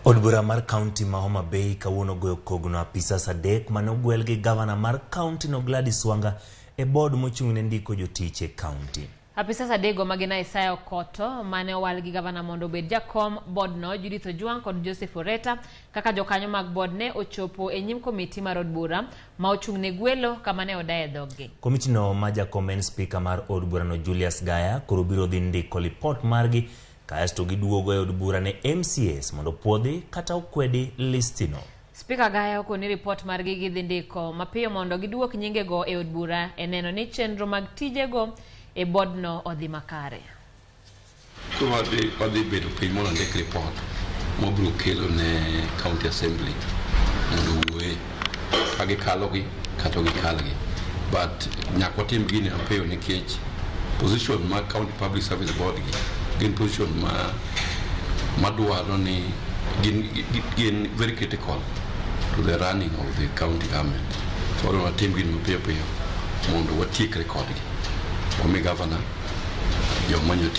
Od bura mar kaunti ma Homa Bay kawuono goyo kogno apisas 3 manogwel gi gavana mar kaunti no Gladys Wanga e bod mochung'ne ndiko jotich e kaunti. Apisas 3 magina Isaya Okoto mane owal gi gavana mondo obed jakom bod no Judith Ojuang kod Joseph Oreta kaka jokanyo mag bod ne ochopo e nyim komiti mar od bura ma ochung'ne gwelo kama ne odaye dhoggi. Komiti no ma jakom en speaker mar od bura no Julius Gaya koro biro dhi ndiko lipot margi kaesto giduogo e od bura ne MCS mondo puodhi kata okwedi listino. Speaker Gaya okoni report margi gidhi ndiko mapiyo mondo giduok nyingego e od bura e neno ni chenro mag tijego e bod no odhi makare. So wadhi bedo piny mondo ndik report mobiro kelo ne county assembly mondo wuoye ka gikalogi kata gikalgi. But nyaka watim gini apeyo nikech position ma county public service board gin position ma dwaro ni gin very critical to the running of the county government. So watim gini mapiyo mondo watiek record gi. Kome governor, your money